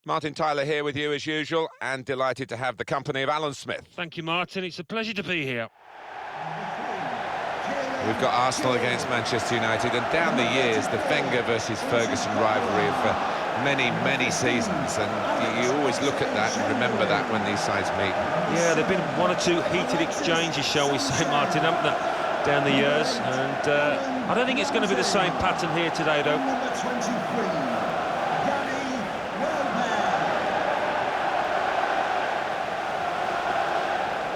Martin Tyler here with you as usual, and delighted to have the company of Alan Smith. Thank you, Martin. It's a pleasure to be here. We've got Arsenal against Manchester United, and down the years, the Wenger versus Ferguson rivalry of many seasons, and you always look at that and remember that when these sides meet. Yeah, there have been one or two heated exchanges, shall we say, Martin, haven't there, down the years, and I don't think it's going to be the same pattern here today, though.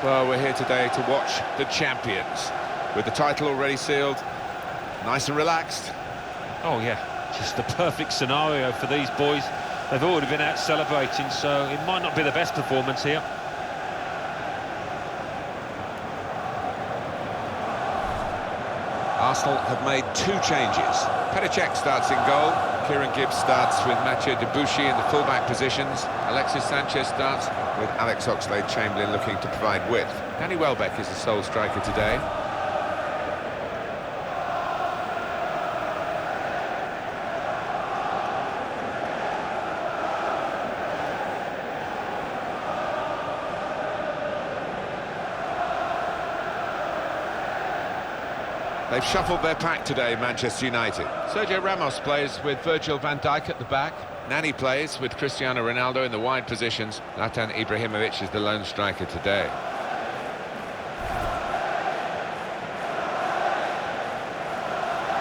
Well, we're here today to watch the champions, with the title already sealed, nice and relaxed. Oh yeah, just the perfect scenario for these boys. They've already been out celebrating, so it might not be the best performance here. Arsenal have made two changes. Petr Cech starts in goal, Kieran Gibbs starts with Mathieu Debuchy in the full-back positions, Alexis Sanchez starts with Alex Oxlade-Chamberlain looking to provide width. Danny Welbeck is the sole striker today. They've shuffled their pack today, Manchester United. Sergio Ramos plays with Virgil van Dijk at the back. Nani plays with Cristiano Ronaldo in the wide positions. Zlatan Ibrahimovic is the lone striker today.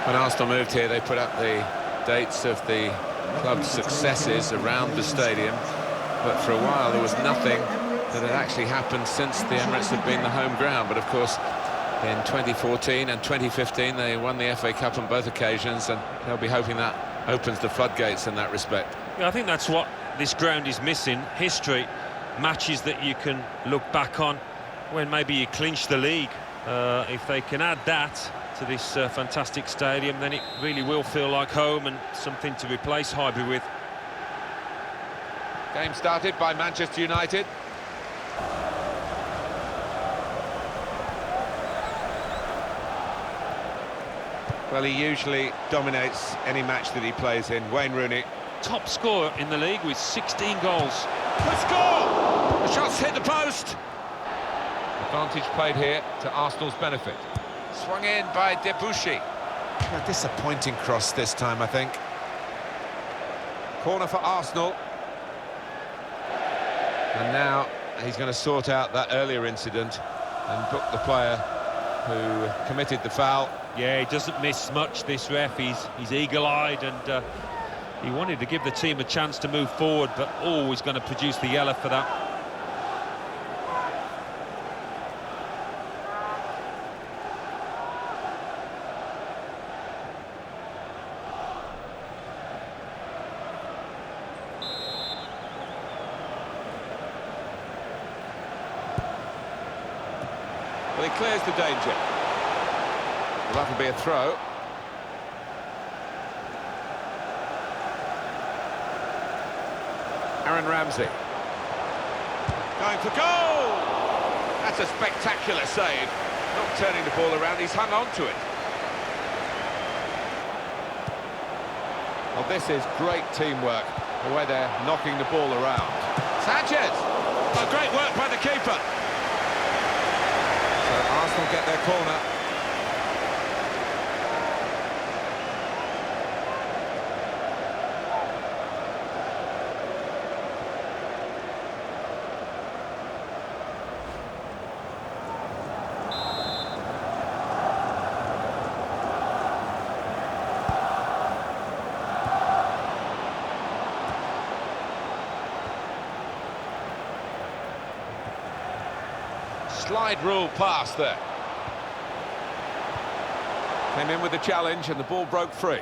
When Arsenal moved here, they put up the dates of the club's successes around the stadium. But for a while, there was nothing that had actually happened since the Emirates had been the home ground. But of course, in 2014 and 2015, they won the FA Cup on both occasions, and they'll be hoping that opens the floodgates in that respect. Yeah, I think that's what this ground is missing. History, matches that you can look back on when maybe you clinch the league. If they can add that to this fantastic stadium, then it really will feel like home and something to replace Highbury with. Game started by Manchester United. Well, he usually dominates any match that he plays in. Wayne Rooney. Top scorer in the league with 16 goals. The score! The shot's hit the post! Advantage played here to Arsenal's benefit. Swung in by Debuchy. A disappointing cross this time, I think. Corner for Arsenal. And now he's going to sort out that earlier incident and book the player who committed the foul. Yeah, he doesn't miss much, this ref. He's eagle-eyed, and he wanted to give the team a chance to move forward, but always going to produce the yellow for that. Well, he clears the danger. Well, that'll be a throw. Aaron Ramsey. Going for goal! That's a spectacular save. Not turning the ball around, he's hung on to it. Well, this is great teamwork, the way they're knocking the ball around. Sanchez! Well, great work by the keeper. So Arsenal get their corner. Slide rule pass there. Came in with a challenge and the ball broke free.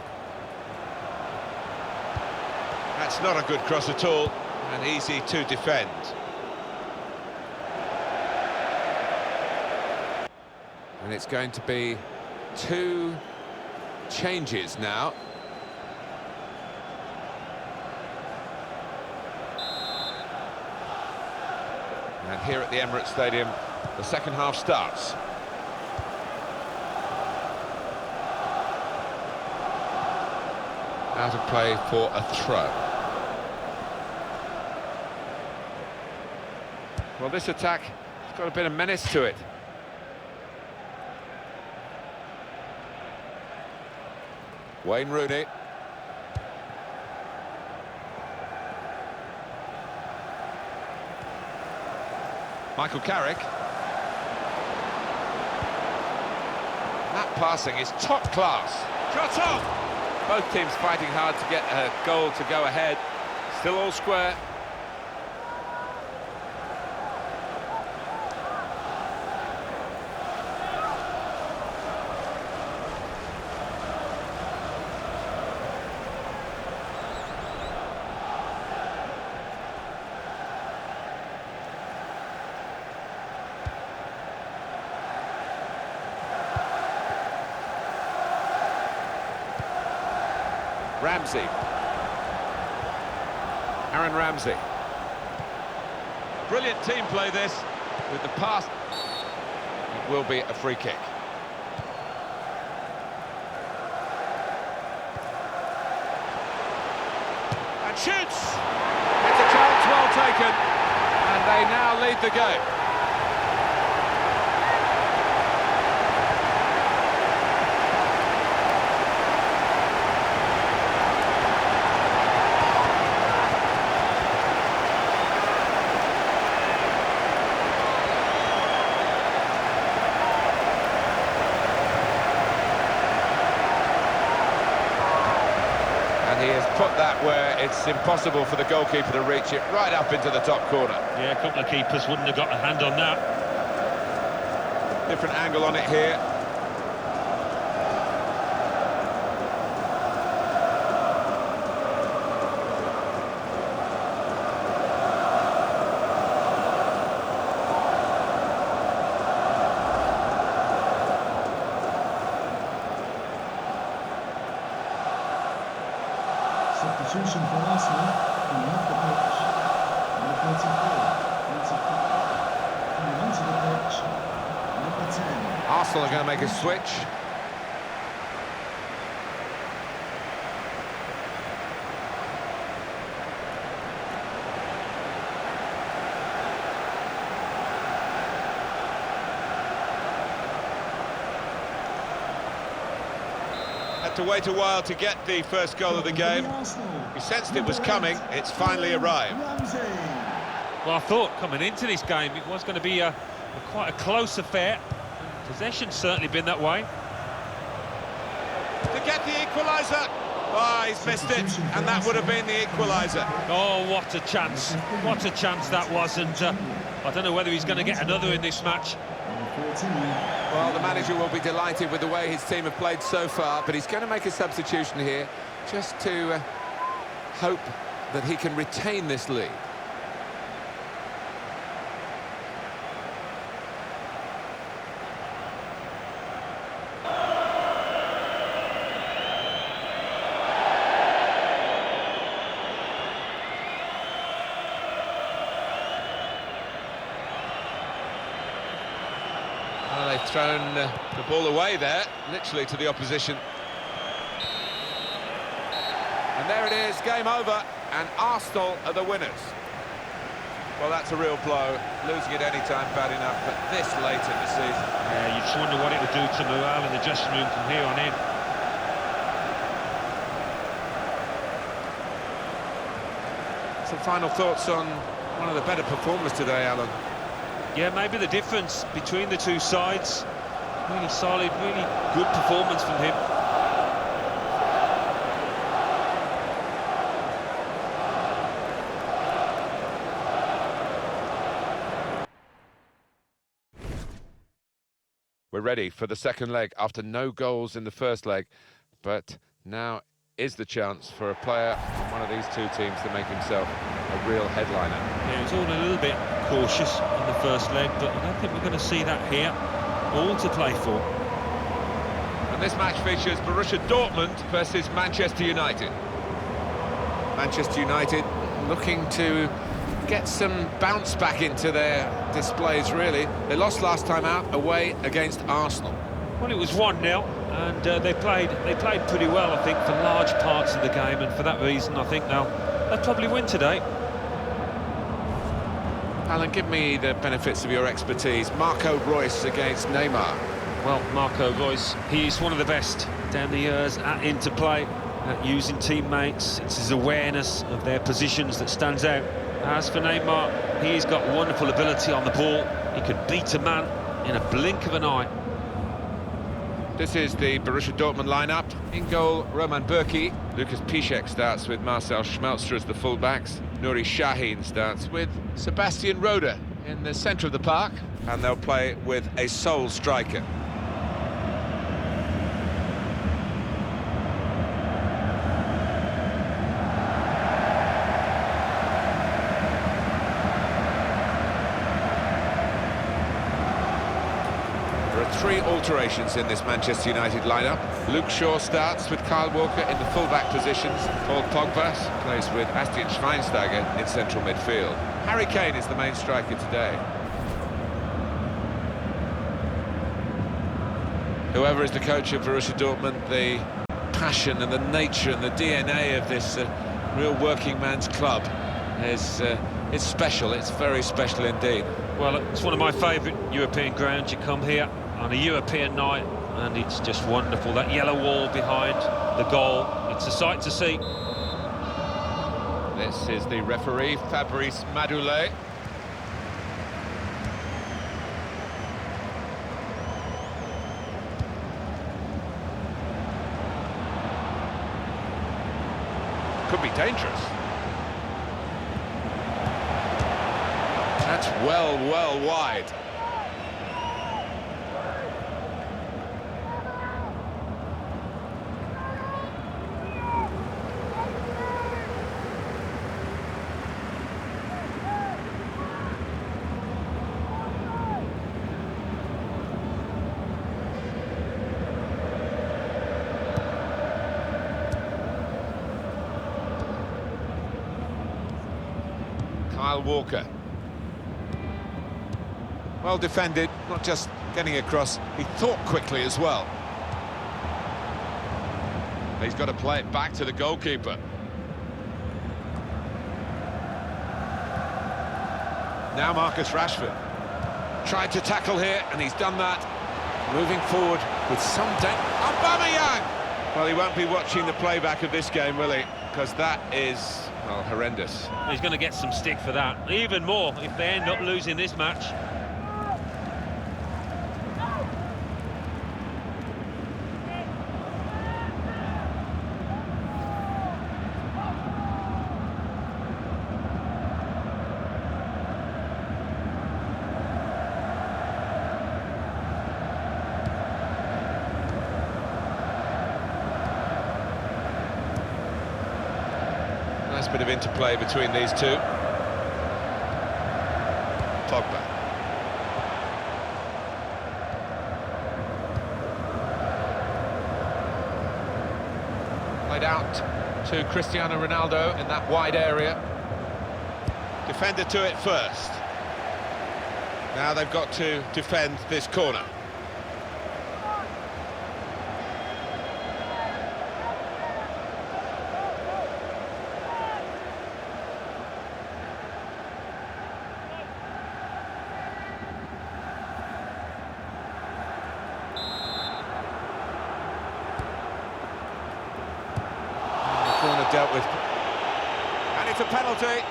That's not a good cross at all, and easy to defend. And it's going to be two changes now. And here at the Emirates Stadium, the second half starts. Out of play for a throw. Well, this attack has got a bit of menace to it. Wayne Rooney. Michael Carrick. That passing is top class. Shot on! Both teams fighting hard to get a goal to go ahead. Still all square. Ramsey. Aaron Ramsey. Brilliant team play this. With the pass, it will be a free kick. And shoots! It's a chance well taken. And they now lead the game. He has put that where it's impossible for the goalkeeper to reach it, right up into the top corner. Yeah, a couple of keepers wouldn't have got a hand on that. Different angle on it here. Substitution for Arsenal, coming off the pitch, number 34, coming onto the pitch, number 10. Arsenal are going to make a switch. Had to wait a while to get the first goal of the game. We sensed it was coming. It's finally arrived. Well, I thought coming into this game it was going to be quite a close affair. Possession's certainly been that way. To get the equaliser. Oh, he's missed it, and that would have been the equaliser. Oh, what a chance. What a chance that was, and I don't know whether he's going to get another in this match. Well, the manager will be delighted with the way his team have played so far, but he's going to make a substitution here just to hope that he can retain this lead. Well, they've thrown the ball away there, literally to the opposition. And there it is, game over, and Arsenal are the winners. Well, that's a real blow. Losing at any time, bad enough, but this late in the season. Yeah, you just wonder what it would do to morale in the dressing room from here on in. Some final thoughts on one of the better performers today, Alan. Yeah, maybe the difference between the two sides. Really solid, really good performance from him. We're ready for the second leg after no goals in the first leg, but now is the chance for a player from one of these two teams to make himself a real headliner. Yeah, he was all a little bit cautious in the first leg, but I don't think we're going to see that here. All to play for. And this match features Borussia Dortmund versus Manchester United. Manchester United looking to get some bounce back into their displays, really. They lost last time out away against Arsenal. Well, it was 1-0, and they played pretty well, I think, for large parts of the game, and for that reason, I think they'll probably win today. Alan, give me the benefits of your expertise. Marco Reus against Neymar. Well, Marco Reus, he is one of the best down the years at interplay, at using teammates. It's his awareness of their positions that stands out. As for Neymar, he's got wonderful ability on the ball. He could beat a man in a blink of an eye. This is the Borussia Dortmund lineup. In goal, Roman Bürki. Lukas Piszczek starts with Marcel Schmelzer as the fullbacks. Nuri Sahin starts with Sebastian Rode in the centre of the park. And they'll play with a sole striker. There are 3 alterations in this Manchester United lineup. Luke Shaw starts with Kyle Walker in the full-back positions. Paul Pogba plays with Bastian Schweinsteiger in central midfield. Harry Kane is the main striker today. Whoever is the coach of Borussia Dortmund, the passion and the nature and the DNA of this real working man's club is it's special. It's very special indeed. Well, it's one of my favourite European grounds. You come here on a European night and it's just wonderful. That yellow wall behind the goal, it's a sight to see. This is the referee, Fabrice Madoulet. Could be dangerous. That's well wide. Kyle Walker. Well defended, not just getting across, he thought quickly as well. He's got to play it back to the goalkeeper. Now Marcus Rashford. Tried to tackle here, and he's done that. Moving forward with some Aubameyang! Well, he won't be watching the playback of this game, will he? Because that is, well, horrendous. He's going to get some stick for that, even more if they end up losing this match. Nice bit of interplay between these two. Pogba. Played out to Cristiano Ronaldo in that wide area. Defender to it first. Now they've got to defend this corner. Corner dealt with, and it's a penalty.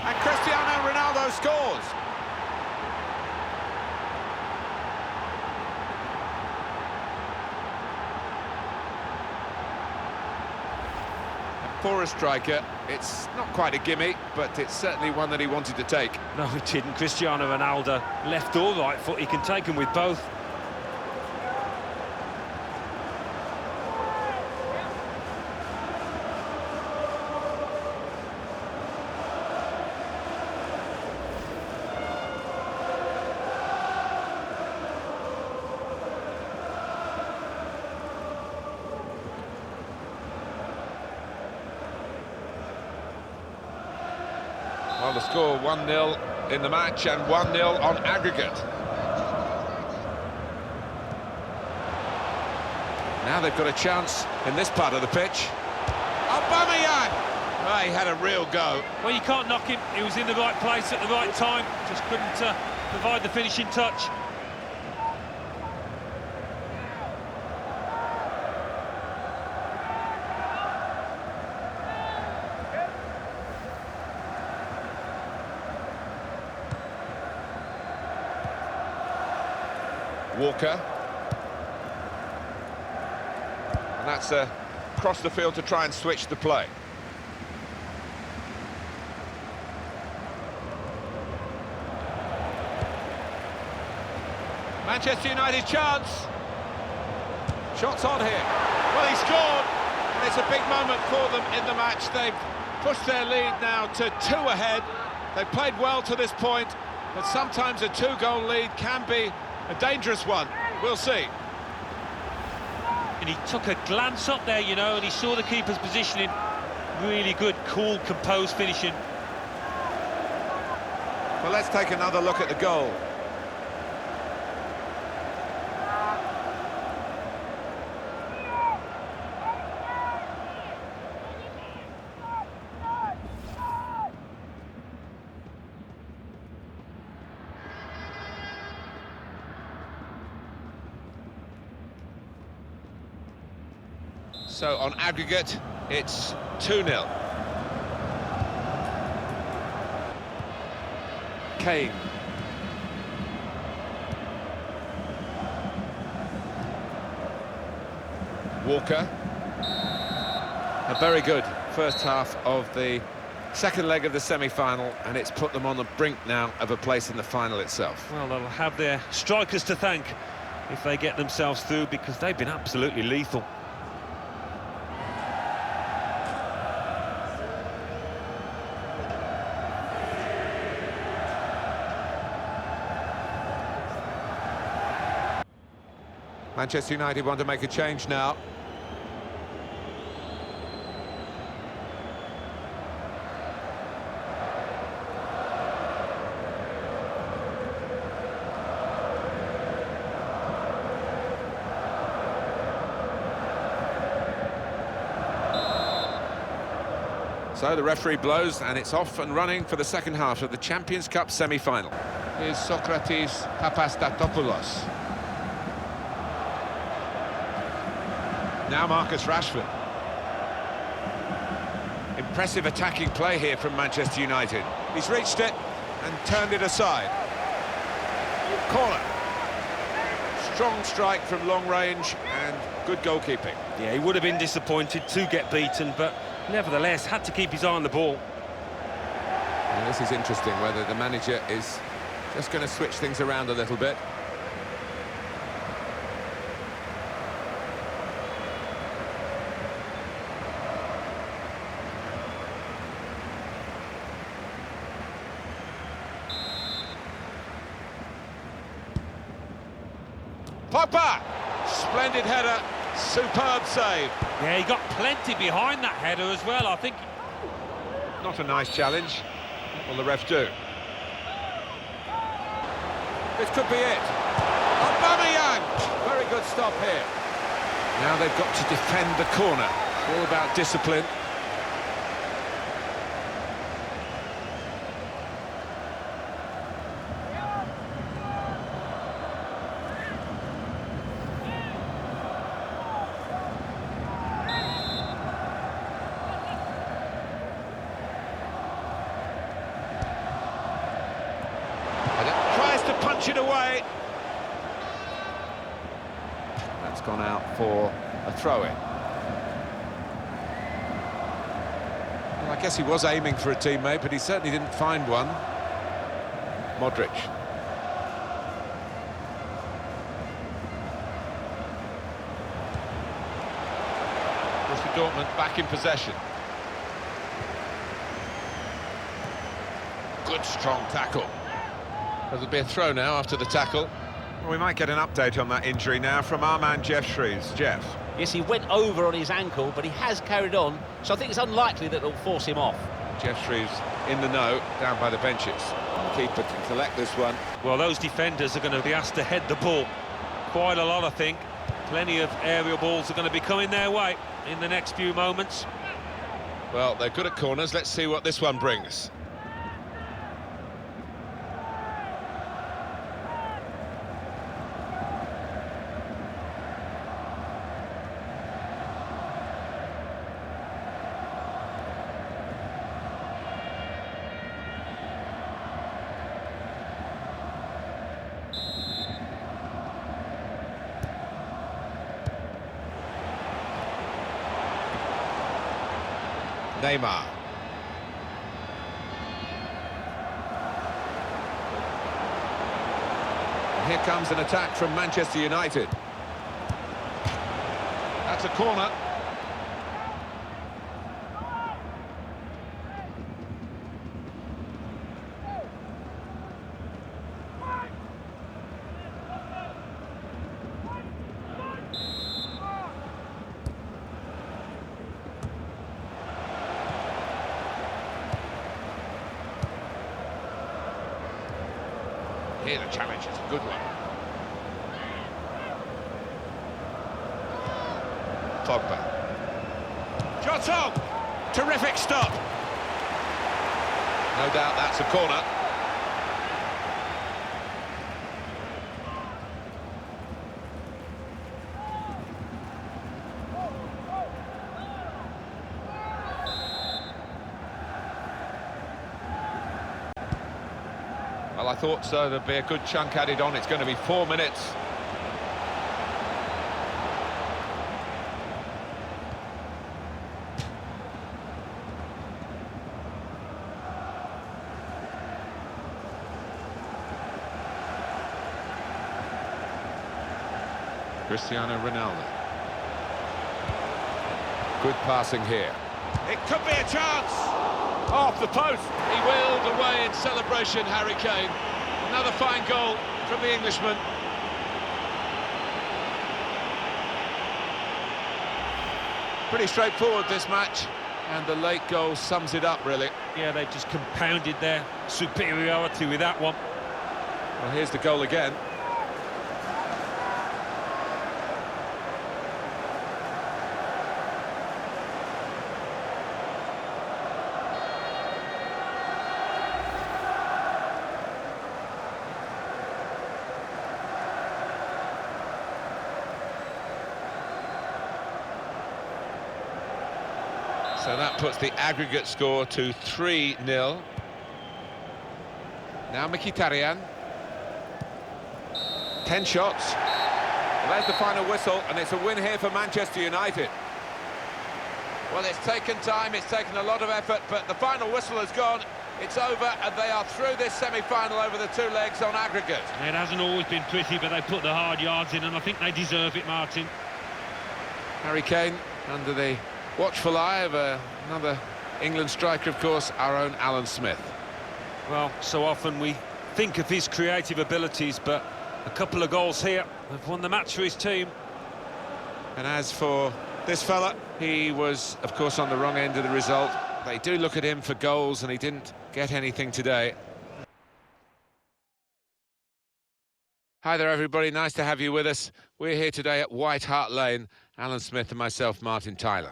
And Cristiano Ronaldo scores. For a striker, it's not quite a gimme, but it's certainly one that he wanted to take. No, he didn't. Cristiano Ronaldo, left or right foot, he can take them with both. Well, the score 1-0 in the match and 1-0 on aggregate. Now they've got a chance in this part of the pitch. Aubameyang! Oh, he had a real go. Well, you can't knock him. He was in the right place at the right time. Just couldn't provide the finishing touch. Walker. And that's across the field to try and switch the play. Manchester United chance. Shots on here. Well, he scored, and it's a big moment for them in the match. They've pushed their lead now to 2 ahead. They've played well to this point, but sometimes a 2-goal lead can be a dangerous one. We'll see. And he took a glance up there, you know, and he saw the keeper's positioning. Really good, cool, composed finishing. Well, let's take another look at the goal. So on aggregate, it's 2-0. Kane. Walker. A very good first half of the second leg of the semi-final, and it's put them on the brink now of a place in the final itself. Well, they'll have their strikers to thank if they get themselves through, because they've been absolutely lethal. Manchester United want to make a change now. So the referee blows, and it's off and running for the second half of the Champions Cup semi-final. Here's Socrates Papastatopoulos. Now Marcus Rashford. Impressive attacking play here from Manchester United. He's reached it and turned it aside. Corner. Strong strike from long range and good goalkeeping. Yeah, he would have been disappointed to get beaten, but nevertheless had to keep his eye on the ball. And this is interesting, whether the manager is just going to switch things around a little bit. Pogba! Splendid header, superb save. Yeah, he got plenty behind that header as well, I think. Not a nice challenge. What will the ref do? This could be it. Aubameyang! Very good stop here. Now they've got to defend the corner. It's all about discipline. Punch it away. That's gone out for a throw-in. Well, I guess he was aiming for a teammate, but he certainly didn't find one. Modric. Borussia Dortmund back in possession. Good strong tackle. There'll be a throw now after the tackle. Well, we might get an update on that injury now from our man Jeff Shreves. Jeff. Yes, he went over on his ankle, but he has carried on, so I think it's unlikely that it'll force him off. Jeffrey's in the know, down by the benches. Keeper can collect this one. Well, those defenders are going to be asked to head the ball quite a lot, I think. Plenty of aerial balls are going to be coming their way in the next few moments. Well, they're good at corners. Let's see what this one brings. Neymar. And here comes an attack from Manchester United. That's a corner. Here the challenge is a good one. Pogba. Jota! Terrific stop. No doubt that's a corner. Well, I thought so. There'd be a good chunk added on. It's going to be 4 minutes. Cristiano Ronaldo. Good passing here. It could be a chance! Off the post. He wheeled away in celebration, Harry Kane. Another fine goal from the Englishman. Pretty straightforward, this match, and the late goal sums it up, really. Yeah, they just compounded their superiority with that one. Well, here's the goal again. So that puts the aggregate score to 3-0. Now Mkhitaryan. 10 shots. Well, there's the final whistle, and it's a win here for Manchester United. Well, it's taken time, it's taken a lot of effort, but the final whistle has gone. It's over, and they are through this semi-final over the two legs on aggregate. It hasn't always been pretty, but they put the hard yards in, and I think they deserve it, Martin. Harry Kane under the watchful eye of another England striker, of course, our own Alan Smith. Well, so often we think of his creative abilities, but a couple of goals here have won the match for his team. And as for this fella, he was, of course, on the wrong end of the result. They do look at him for goals, and he didn't get anything today. Hi there, everybody. Nice to have you with us. We're here today at White Hart Lane. Alan Smith and myself, Martin Tyler.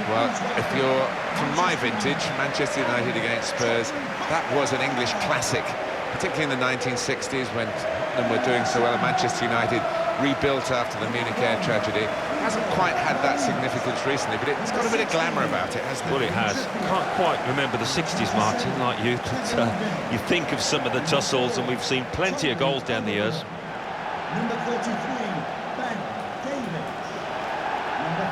Well, if you're from my vintage, Manchester United against Spurs, that was an English classic, particularly in the 1960s when Tottenham were doing so well, and Manchester United rebuilt after the Munich air tragedy. It hasn't quite had that significance recently, but it's got a bit of glamour about it, hasn't it? Well, it has. Can't quite remember the 60s, Martin, like you, but you think of some of the tussles, and we've seen plenty of goals down the years. Number 33, Ben David. Number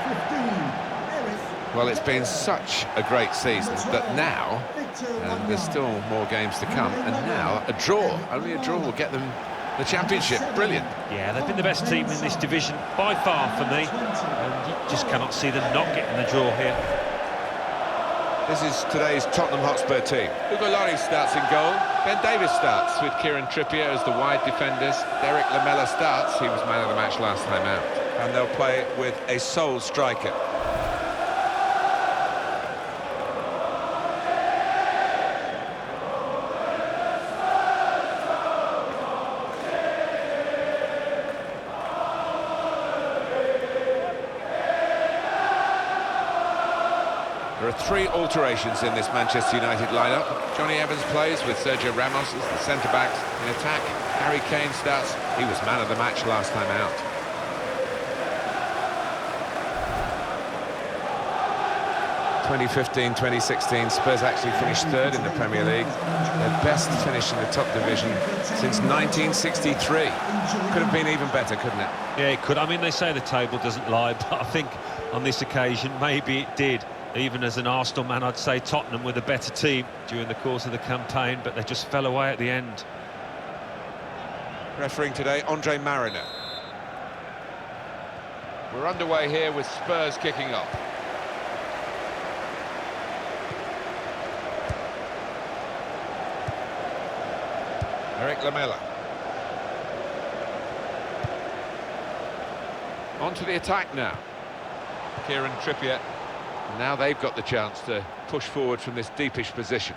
15, Well, it's been such a great season that now, and there's still more games to come, and now a draw, only a draw will get them the championship. Brilliant. Yeah, they've been the best team in this division by far for me, and you just cannot see them not getting the draw here. This is today's Tottenham Hotspur team. Hugo Lloris starts in goal. Ben Davies starts with Kieran Trippier as the wide defenders. Derek Lamela starts. He was man of the match last time out. And they'll play with a sole striker. There are 3 alterations in this Manchester United lineup. Johnny Evans plays with Sergio Ramos as the centre-backs. In attack, Harry Kane starts. He was man of the match last time out. In 2015-2016, Spurs actually finished 3rd in the Premier League. Their best finish in the top division since 1963. Could have been even better, couldn't it? Yeah, it could. I mean, they say the table doesn't lie, but I think on this occasion, maybe it did. Even as an Arsenal man, I'd say Tottenham were the better team during the course of the campaign, but they just fell away at the end. Refereeing today, Andre Mariner. We're underway here with Spurs kicking off. Eric Lamela. On to the attack now. Kieran Trippier. Now they've got the chance to push forward from this deepish position.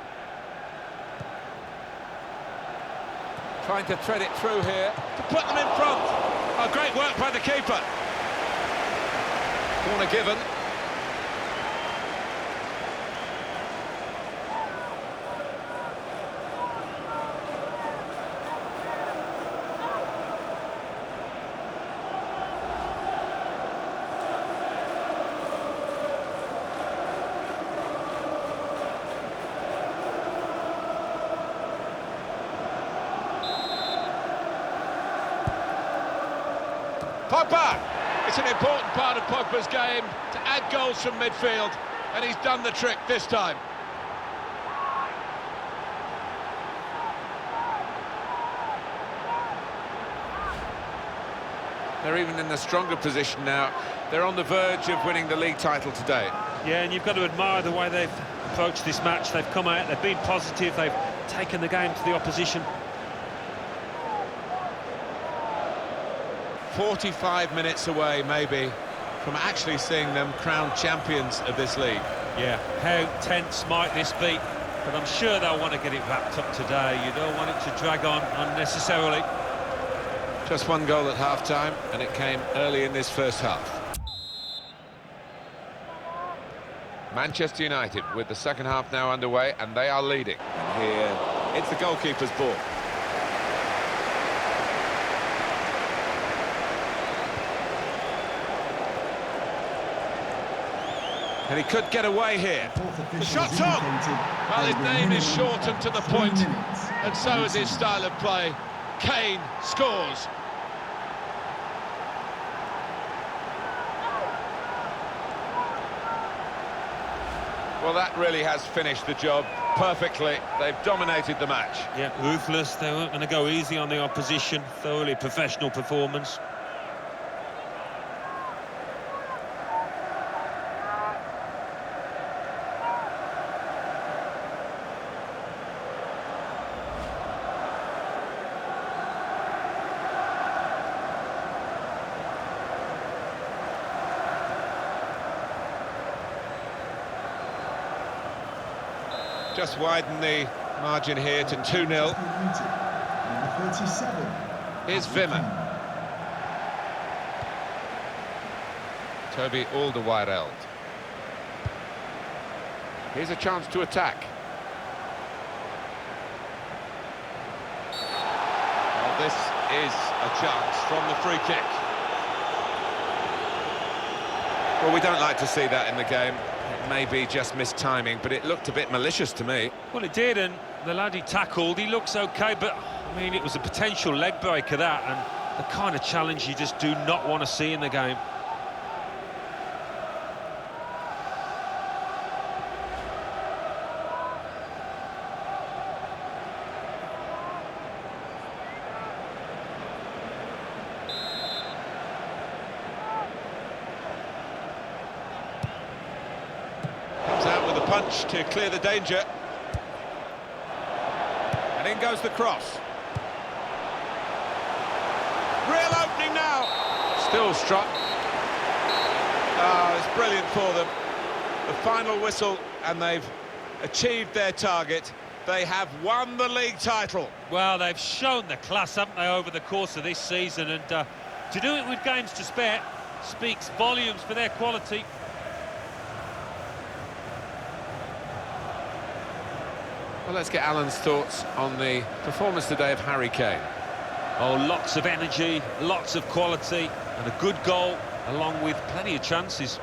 Trying to thread it through here to put them in front. Oh, great work by the keeper. Corner given. Pogba! It's an important part of Pogba's game to add goals from midfield, and he's done the trick this time. They're even in a stronger position now. They're on the verge of winning the league title today. Yeah, and you've got to admire the way they've approached this match. They've come out, they've been positive, they've taken the game to the opposition. 45 minutes away, maybe, from actually seeing them crowned champions of this league. Yeah, how tense might this be? But I'm sure they'll want to get it wrapped up today. You don't want it to drag on unnecessarily. Just 1 goal at half-time, and it came early in this first half. Manchester United with the second half now underway, and they are leading. And here, it's the goalkeeper's ball. And he could get away here. The shot's on! Well, his name is shortened to the point, and so is his style of play. Kane scores. Well, that really has finished the job perfectly. They've dominated the match. Yeah, ruthless. They weren't going to go easy on the opposition. Thoroughly professional performance. Just widen the margin here to 2-0. Number 37. Here's Wimmer. Toby Alderweireld. Here's a chance to attack. Well, this is a chance from the free kick. Well, we don't like to see that in the game. It may be just missed timing, but it looked a bit malicious to me. Well, it did, and the lad he tackled, he looks okay, but, I mean, it was a potential leg breaker, that, and the kind of challenge you just do not want to see in the game. Punch to clear the danger, and in goes the cross. Real opening now. Still struck. Oh, it's brilliant for them. The final whistle, and they've achieved their target. They have won the league title. Well, they've shown the class, haven't they, over the course of this season, and to do it with games to spare speaks volumes for their quality. Well, let's get Alan's thoughts on the performance today of Harry Kane. Oh, lots of energy, lots of quality, and a good goal, along with plenty of chances.